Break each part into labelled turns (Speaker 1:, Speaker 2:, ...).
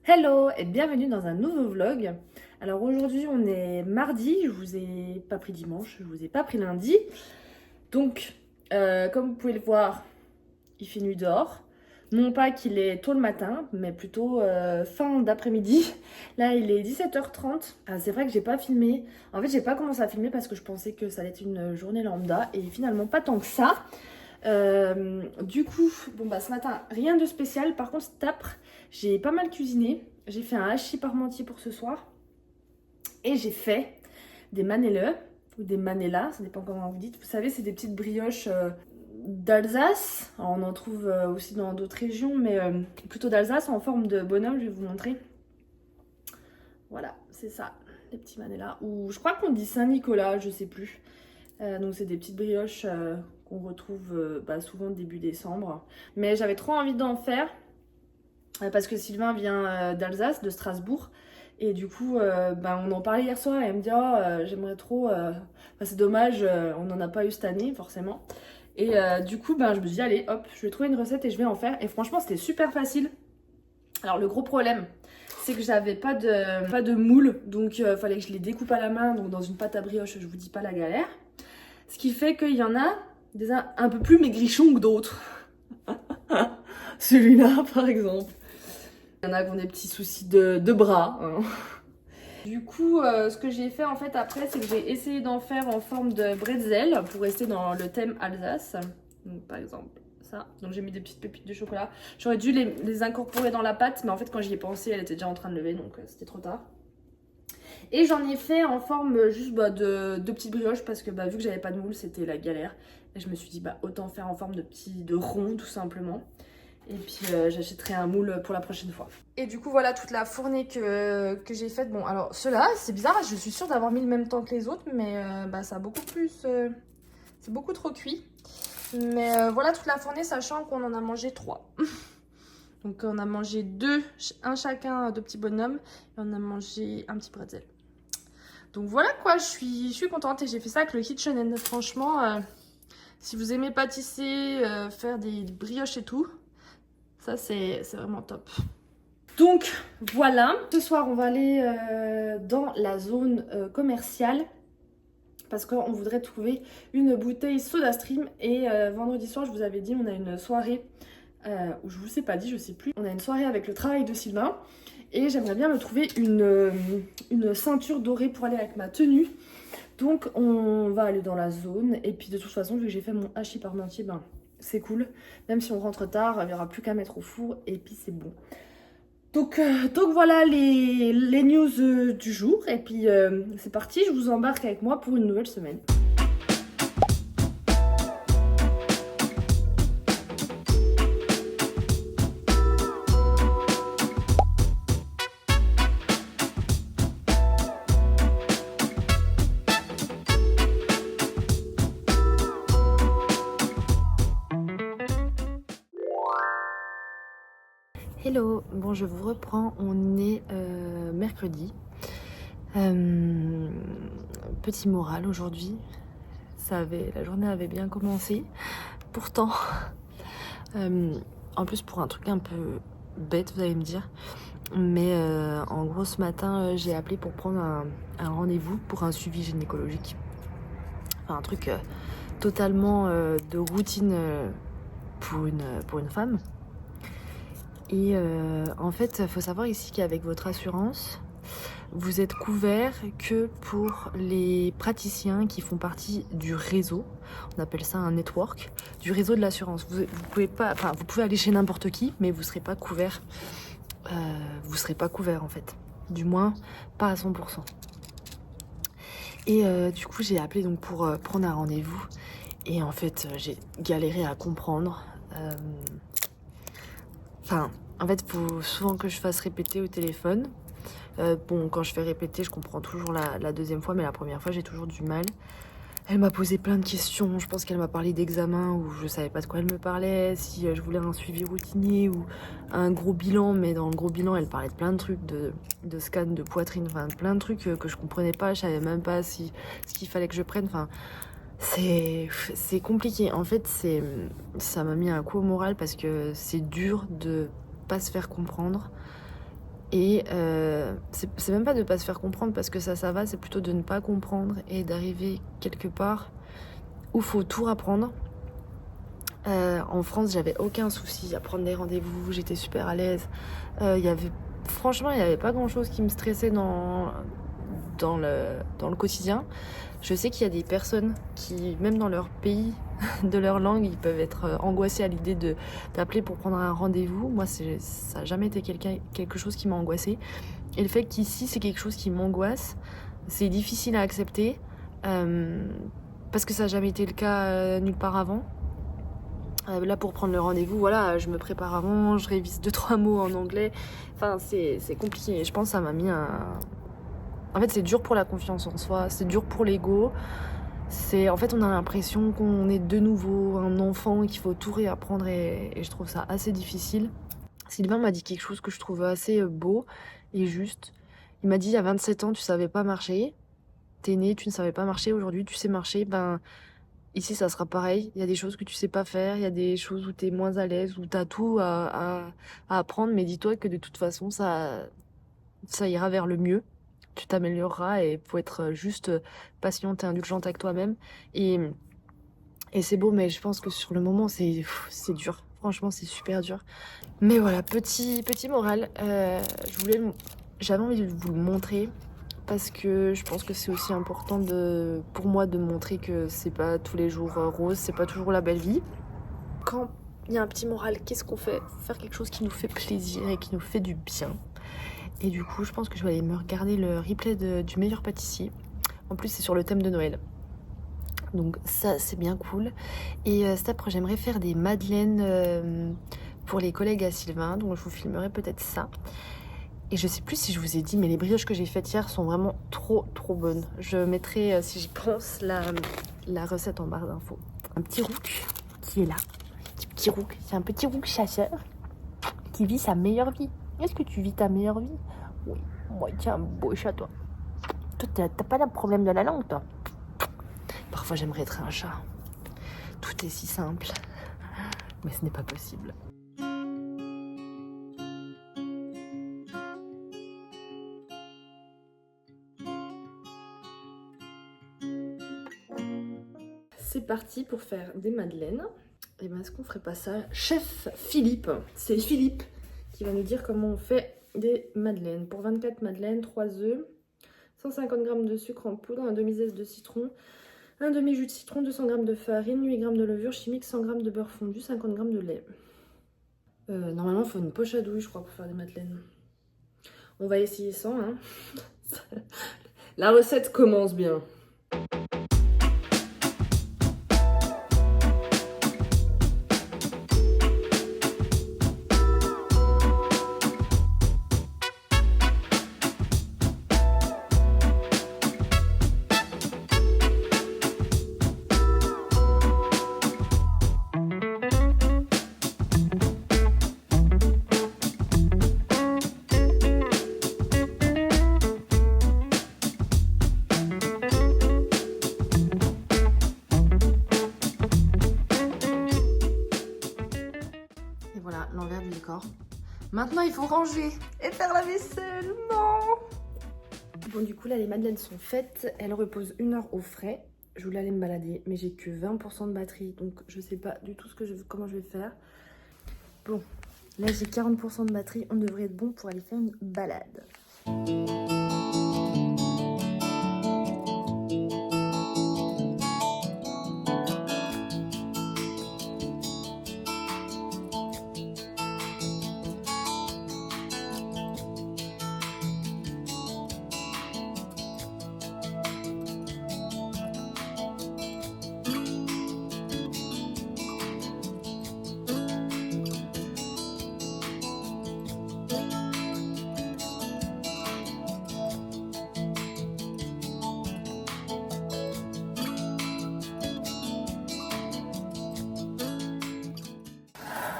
Speaker 1: Hello et bienvenue dans un nouveau vlog. Alors aujourd'hui on est mardi, je vous ai pas pris dimanche, je vous ai pas pris lundi. Donc comme vous pouvez le voir, il fait nuit dehors. Non pas qu'il est tôt le matin, mais plutôt fin d'après-midi. Là il est 17h30. C'est vrai que j'ai pas filmé. En fait j'ai pas commencé à filmer parce que je pensais que ça allait être une journée lambda et finalement pas tant que ça. Du coup, ce matin, rien de spécial. Par contre, cet après, j'ai pas mal cuisiné. J'ai fait un hachis parmentier pour ce soir. Et j'ai fait des manelle ou des manella, ça dépend comment vous dites. Vous savez, c'est des petites brioches d'Alsace. Alors, on en trouve aussi dans d'autres régions, mais plutôt d'Alsace en forme de bonhomme. Je vais vous montrer. Voilà, c'est ça, les petits manella. Ou je crois qu'on dit Saint-Nicolas, je sais plus. Donc c'est des petites brioches qu'on retrouve souvent début décembre. Mais j'avais trop envie d'en faire parce que Sylvain vient d'Alsace, de Strasbourg. Et du coup, on en parlait hier soir et elle me dit j'aimerais trop. C'est dommage, on n'en a pas eu cette année forcément. Et du coup, je me suis dit allez hop, je vais trouver une recette et je vais en faire. Et franchement, c'était super facile. Alors le gros problème, c'est que j'avais pas de moule, donc il fallait que je les découpe à la main, donc dans une pâte à brioche, je vous dis pas la galère. Ce qui fait qu'il y en a des un peu plus maigrichons que d'autres. Celui-là, par exemple. Il y en a qui ont des petits soucis de bras. Hein. Du coup, ce que j'ai fait en fait après, c'est que j'ai essayé d'en faire en forme de bretzel pour rester dans le thème Alsace. Donc, par exemple, ça. Donc j'ai mis des petites pépites de chocolat. J'aurais dû les incorporer dans la pâte, mais en fait, quand j'y ai pensé, elle était déjà en train de lever, donc c'était trop tard. Et j'en ai fait en forme juste de petites brioches parce que vu que j'avais pas de moule, c'était la galère. Et je me suis dit autant faire en forme de rond tout simplement. Et puis j'achèterai un moule pour la prochaine fois. Et du coup voilà toute la fournée que j'ai faite. Bon alors ceux-là c'est bizarre, je suis sûre d'avoir mis le même temps que les autres. Mais ça a beaucoup plus... c'est beaucoup trop cuit. Mais voilà toute la fournée sachant qu'on en a mangé 3. Donc on a mangé un chacun de petits bonhommes. Et on a mangé un petit bretzel. Donc voilà quoi, je suis contente et j'ai fait ça avec le KitchenAid. Franchement, si vous aimez pâtisser, faire des brioches et tout, ça c'est vraiment top. Donc voilà, ce soir on va aller dans la zone commerciale parce qu'on voudrait trouver une bouteille SodaStream et vendredi soir je vous avais dit on a une soirée où je vous ai pas dit, je sais plus. On a une soirée avec le travail de Sylvain. Et j'aimerais bien me trouver une ceinture dorée pour aller avec ma tenue. Donc on va aller dans la zone. Et puis de toute façon, vu que j'ai fait mon hachis parmentier, c'est cool. Même si on rentre tard, il n'y aura plus qu'à mettre au four. Et puis c'est bon. Donc voilà les news du jour. Et puis c'est parti, je vous embarque avec moi pour une nouvelle semaine. Hello, bon je vous reprends, on est mercredi. Petit moral aujourd'hui, la journée avait bien commencé. Pourtant, en plus pour un truc un peu bête vous allez me dire, mais en gros ce matin j'ai appelé pour prendre un rendez-vous pour un suivi gynécologique. Enfin un truc totalement de routine pour une femme. Et en fait, il faut savoir ici qu'avec votre assurance, vous êtes couvert que pour les praticiens qui font partie du réseau. On appelle ça un network, du réseau de l'assurance. Vous pouvez aller chez n'importe qui, mais vous ne serez pas couvert. Vous serez pas couvert en fait. Du moins, pas à 100%. Et du coup, j'ai appelé donc pour prendre un rendez-vous. Et en fait, j'ai galéré à comprendre. En fait, il faut souvent que je fasse répéter au téléphone. Quand je fais répéter, je comprends toujours la deuxième fois, mais la première fois, j'ai toujours du mal. Elle m'a posé plein de questions. Je pense qu'elle m'a parlé d'examen où je savais pas de quoi elle me parlait, si je voulais un suivi routinier ou un gros bilan. Mais dans le gros bilan, elle parlait de plein de trucs, de scan de poitrine, enfin plein de trucs que je comprenais pas. Je savais même pas ce qu'il fallait que je prenne. Enfin, c'est compliqué. En fait, ça m'a mis un coup au moral parce que c'est dur de pas se faire comprendre.
Speaker 2: Et c'est même pas de pas se faire comprendre parce que ça va, c'est plutôt de ne pas comprendre et d'arriver quelque part où faut tout apprendre. En France, j'avais aucun souci à prendre des rendez-vous, j'étais super à l'aise. Franchement, il n'y avait pas grand-chose qui me stressait dans le quotidien. Je sais qu'il y a des personnes qui, même dans leur pays, de leur langue, ils peuvent être angoissés à l'idée d'appeler pour prendre un rendez-vous. Moi, ça n'a jamais été quelque chose qui m'a angoissée. Et le fait qu'ici, c'est quelque chose qui m'angoisse, c'est difficile à accepter parce que ça n'a jamais été le cas nulle part avant. Là, pour prendre le rendez-vous, voilà, je me prépare avant, je révise 2-3 mots en anglais. Enfin, c'est compliqué. Je pense que ça m'a mis un... En fait, c'est dur pour la confiance en soi, c'est dur pour l'ego. En fait, on a l'impression qu'on est de nouveau un enfant et qu'il faut tout réapprendre et je trouve ça assez difficile. Sylvain m'a dit quelque chose que je trouve assez beau et juste. Il m'a dit, à 27 ans, tu savais pas marcher. T'es né, tu ne savais pas marcher. Aujourd'hui, tu sais marcher. Ben, ici, ça sera pareil. Il y a des choses que tu sais pas faire. Il y a des choses où t'es moins à l'aise, où t'as tout à apprendre. Mais dis-toi que de toute façon, ça ira vers le mieux. Tu t'amélioreras et faut être juste patiente et indulgente avec toi-même. Et c'est beau, mais je pense que sur le moment, c'est dur. Franchement, c'est super dur. Mais voilà, petit moral. J'avais envie de vous le montrer parce que je pense que c'est aussi important pour moi de montrer que c'est pas tous les jours rose, c'est pas toujours la belle vie. Quand il y a un petit moral, qu'est-ce qu'on fait? Faut faire quelque chose qui nous fait plaisir et qui nous fait du bien. Et du coup, je pense que je vais aller me regarder le replay du meilleur pâtissier. En plus, c'est sur le thème de Noël. Donc ça, c'est bien cool. Et cet après, j'aimerais faire des madeleines pour les collègues à Sylvain. Donc je vous filmerai peut-être ça. Et je sais plus si je vous ai dit, mais les brioches que j'ai faites hier sont vraiment trop bonnes. Je mettrai, si j'y pense, la recette en barre d'infos. Un petit rouk qui est là. Petit rouk. C'est un petit rouk chasseur qui vit sa meilleure vie. Est-ce que tu vis ta meilleure vie? Oui. Moi, tiens, un beau chat, toi. Toi, t'as pas de problème de la langue, toi. Parfois, j'aimerais être un chat. Tout est si simple. Mais ce n'est pas possible.
Speaker 1: C'est parti pour faire des madeleines. Et ben, est-ce qu'on ferait pas ça? Chef Philippe, c'est Philippe qui va nous dire comment on fait des madeleines. Pour 24 madeleines, 3 œufs, 150 g de sucre en poudre, un demi-zeste de citron, un demi-jus de citron, 200 g de farine, 8 g de levure chimique, 100 g de beurre fondu, 50 g de lait. Normalement, il faut une poche à douille, je crois, pour faire des madeleines. On va essayer sans, hein. La recette commence bien.
Speaker 2: Voilà, l'envers du décor. Maintenant, il faut ranger et faire la vaisselle. Non!
Speaker 1: Bon, du coup, là, les madeleines sont faites. Elles reposent 1 heure au frais. Je voulais aller me balader, mais j'ai que 20% de batterie. Donc, je sais pas du tout comment je vais faire. Bon, là, j'ai 40% de batterie. On devrait être bon pour aller faire une balade.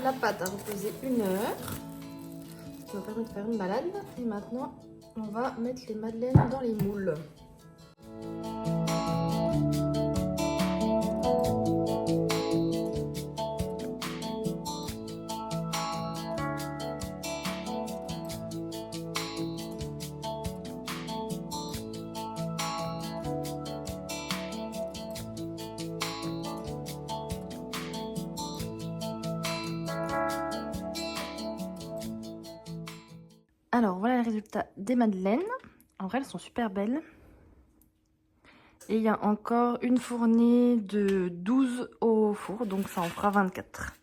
Speaker 2: La pâte a reposé 1 heure. Ça m'a permis de faire une balade. Et maintenant, on va mettre les madeleines dans les moules. Alors voilà le résultat des madeleines. En vrai elles sont super belles. Et il y a encore une fournée de 12 au four, donc ça en fera 24.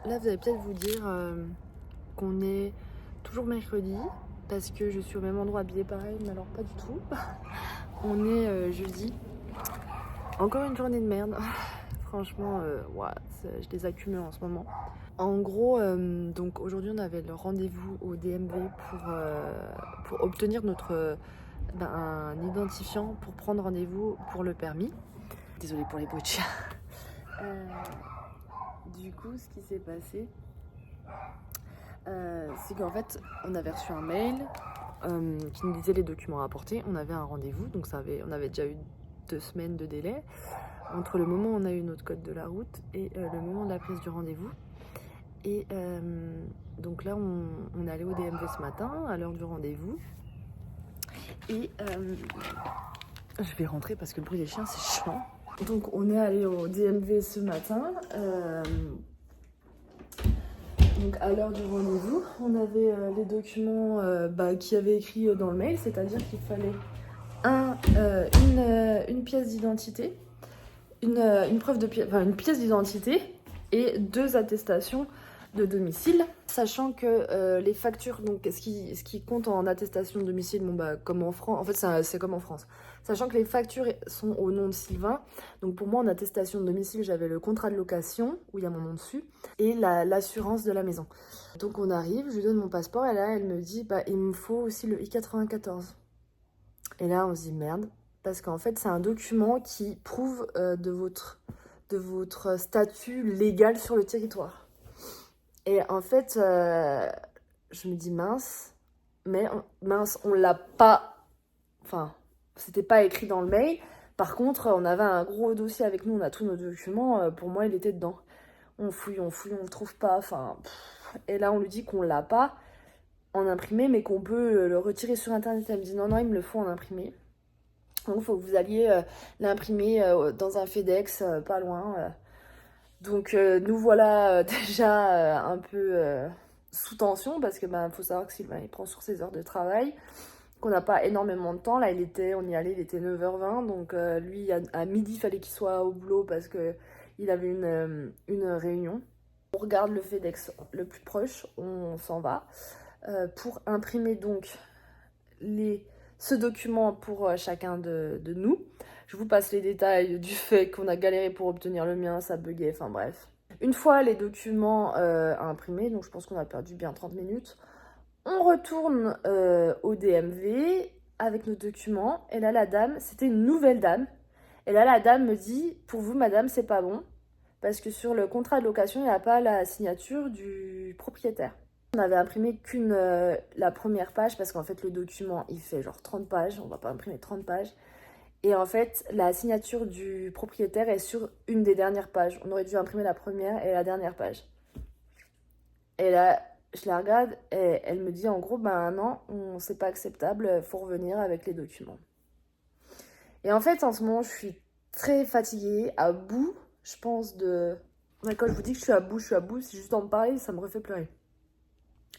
Speaker 2: Là, vous allez peut-être vous dire qu'on est toujours mercredi parce que je suis au même endroit habillée pareil, mais alors pas du tout. On est jeudi. Encore une journée de merde. Franchement, je les accumule en ce moment. En gros, donc aujourd'hui on avait le rendez-vous au DMV pour obtenir un identifiant pour prendre rendez-vous pour le permis. Désolée pour les bruits de chien. Du coup, ce qui s'est passé, c'est qu'en fait, on avait reçu un mail qui nous disait les documents à apporter. On avait un rendez-vous, donc on avait déjà eu 2 semaines de délai entre le moment où on a eu notre code de la route et le moment de la prise du rendez-vous. Et donc là, on est allé au DMV ce matin à l'heure du rendez-vous. Et je vais rentrer parce que le bruit des chiens, c'est chiant. Donc on est allé au DMV ce matin. Donc à l'heure du rendez-vous, on avait les documents qui avaient écrit dans le mail, c'est-à-dire qu'il fallait une pièce d'identité, une pièce d'identité et 2 attestations de domicile, sachant que les factures, donc ce qui compte en attestation de domicile, comme en France, en fait c'est comme en France, sachant que les factures sont au nom de Sylvain. Donc pour moi en attestation de domicile j'avais le contrat de location où il y a mon nom dessus et l'assurance de la maison. Donc on arrive, je lui donne mon passeport et là elle me dit il me faut aussi le I-94. Et là on se dit merde, parce qu'en fait c'est un document qui prouve de votre statut légal sur le territoire. Et en fait, je me dis mince, on l'a pas. Enfin, c'était pas écrit dans le mail. Par contre, on avait un gros dossier avec nous, on a tous nos documents. Pour moi, il était dedans. On fouille, on le trouve pas. Enfin, et là, on lui dit qu'on l'a pas en imprimé, mais qu'on peut le retirer sur internet. Elle me dit non, il me le faut en imprimé. Donc, il faut que vous alliez l'imprimer dans un FedEx, pas loin. Donc nous voilà déjà un peu sous tension parce que faut savoir que Sylvain il prend sur ses heures de travail, qu'on n'a pas énormément de temps. Là on y allait, il était 9h20, donc lui à midi il fallait qu'il soit au boulot parce que il avait une réunion. On regarde le FedEx le plus proche, on s'en va pour imprimer donc ce document pour chacun de nous. Je vous passe les détails du fait qu'on a galéré pour obtenir le mien, ça buguait, enfin bref. Une fois les documents imprimés, donc je pense qu'on a perdu bien 30 minutes, on retourne au DMV avec nos documents. Et là la dame, c'était une nouvelle dame, et là la dame me dit, pour vous madame c'est pas bon, parce que sur le contrat de location il n'y a pas la signature du propriétaire. On avait imprimé la première page parce qu'en fait le document il fait genre 30 pages, on va pas imprimer 30 pages. Et en fait la signature du propriétaire est sur une des dernières pages. On aurait dû imprimer la première et la dernière page. Et là je la regarde et elle me dit en gros non, c'est pas acceptable, faut revenir avec les documents. Et en fait en ce moment je suis très fatiguée, à bout, je pense quand je vous dis que je suis à bout, c'est juste d'en parler, ça me refait pleurer.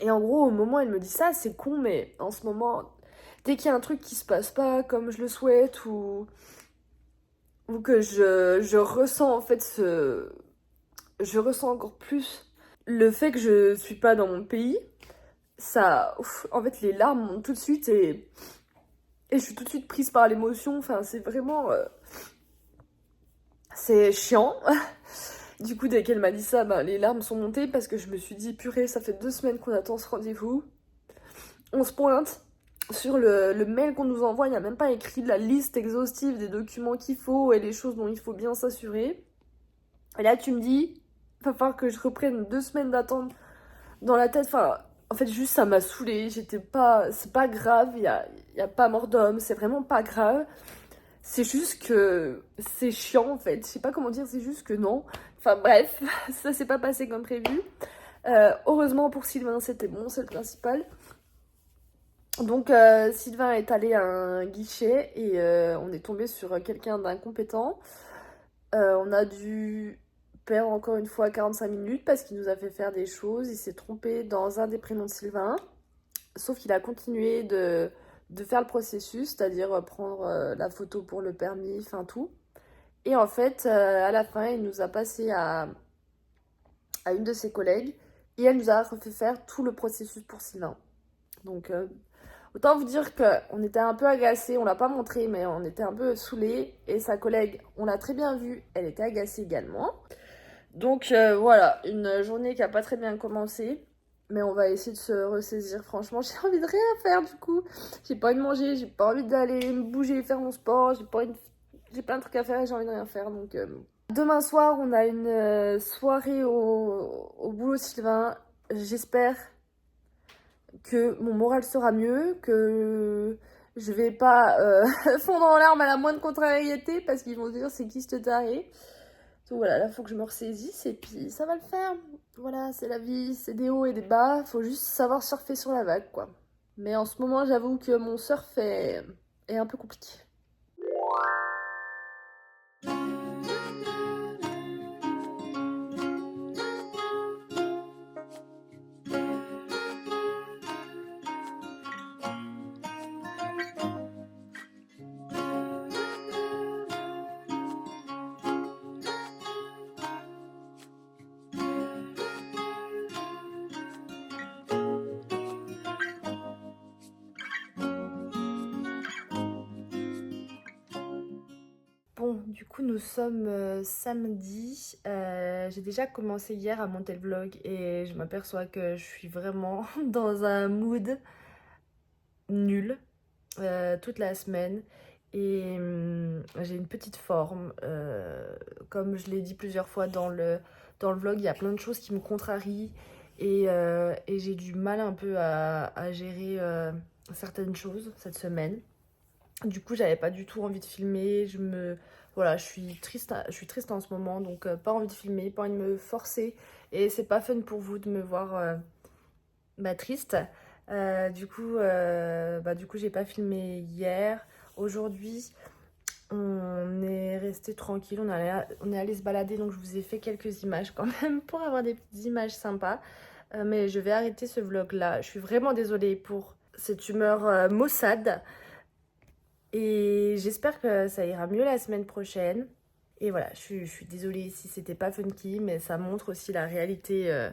Speaker 2: Et en gros, au moment où elle me dit ça, c'est con, mais en ce moment, dès qu'il y a un truc qui se passe pas comme je le souhaite ou que je ressens en fait je ressens encore plus le fait que je suis pas dans mon pays, en fait les larmes montent tout de suite et je suis tout de suite prise par l'émotion. Enfin, c'est vraiment c'est chiant. Du coup, dès qu'elle m'a dit ça, les larmes sont montées parce que je me suis dit, purée, ça fait 2 semaines qu'on attend ce rendez-vous. On se pointe. Sur le mail qu'on nous envoie, il n'y a même pas écrit la liste exhaustive des documents qu'il faut et les choses dont il faut bien s'assurer. Et là, tu me dis, il va falloir que je reprenne 2 semaines d'attente dans la tête. Enfin,
Speaker 1: En fait, juste ça m'a saoulée. C'est pas grave, y a pas mort d'homme, c'est vraiment pas grave. C'est juste que c'est chiant en fait. Je sais pas comment dire, c'est juste que non. Enfin bref, ça s'est pas passé comme prévu. Heureusement pour Sylvain, c'était bon, c'est le principal. Donc Sylvain est allé à un guichet et on est tombé sur quelqu'un d'incompétent. On a dû perdre encore une fois 45 minutes parce qu'il nous a fait faire des choses. Il s'est trompé dans un des prénoms de Sylvain. Sauf qu'il a continué de faire le processus, c'est-à-dire prendre la photo pour le permis, enfin tout. Et en fait, à la fin, il nous a passé à une de ses collègues et elle nous a refait faire tout le processus pour Sylvain. Donc, autant vous dire qu'on était un peu agacés, on l'a pas montré, mais on était un peu saoulés. Et sa collègue, on l'a très bien vue, elle était agacée également. Donc voilà, une journée qui a pas très bien commencé. Mais on va essayer de se ressaisir. Franchement, j'ai envie de rien faire du coup. J'ai pas envie de manger, j'ai pas envie d'aller me bouger, faire mon sport. J'ai plein de trucs à faire et j'ai envie de rien faire. Donc demain soir, on a une soirée au boulot de Sylvain. J'espère que mon moral sera mieux, que je vais pas fondre en larmes à la moindre contrariété parce qu'ils vont se dire c'est qui ce taré. Donc voilà, là faut que je me ressaisisse et puis ça va le faire. Voilà, c'est la vie, c'est des hauts et des bas, faut juste savoir surfer sur la vague quoi. Mais en ce moment, j'avoue que mon surf est un peu compliqué. Bon, du coup, nous sommes samedi. J'ai déjà commencé hier à monter le vlog et je m'aperçois que je suis vraiment dans un mood nul toute la semaine. Et j'ai une petite forme. Comme je l'ai dit plusieurs fois dans le vlog, il y a plein de choses qui me contrarient et j'ai du mal un peu à gérer certaines choses cette semaine. Du coup, j'avais pas du tout envie de filmer. Voilà, je suis triste en ce moment, donc pas envie de filmer, pas envie de me forcer. Et c'est pas fun pour vous de me voir triste. Du coup, j'ai pas filmé hier. Aujourd'hui, on est resté tranquille. On est allé se balader, donc je vous ai fait quelques images quand même pour avoir des petites images sympas. Mais je vais arrêter ce vlog là. Je suis vraiment désolée pour cette humeur maussade. Et j'espère que ça ira mieux la semaine prochaine. Et voilà, je suis désolée si c'était pas funky, mais ça montre aussi la réalité.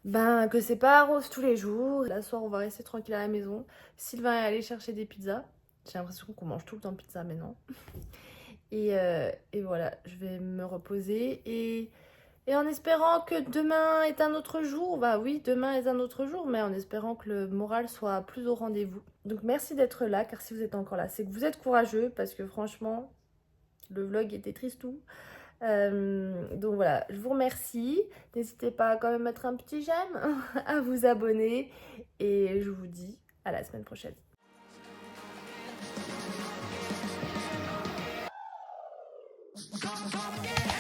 Speaker 1: Que c'est pas rose tous les jours. La soir, on va rester tranquille à la maison. Sylvain est allé chercher des pizzas. J'ai l'impression qu'on mange tout le temps pizza, mais non. Et voilà, je vais me reposer. Et en espérant que demain est un autre jour, bah oui, demain est un autre jour, mais en espérant que le moral soit plus au rendez-vous. Donc merci d'être là, car si vous êtes encore là, c'est que vous êtes courageux, parce que franchement, le vlog était tristou. Donc voilà, je vous remercie. N'hésitez pas à quand même mettre un petit j'aime, à vous abonner, et je vous dis à la semaine prochaine. Come, come, yeah.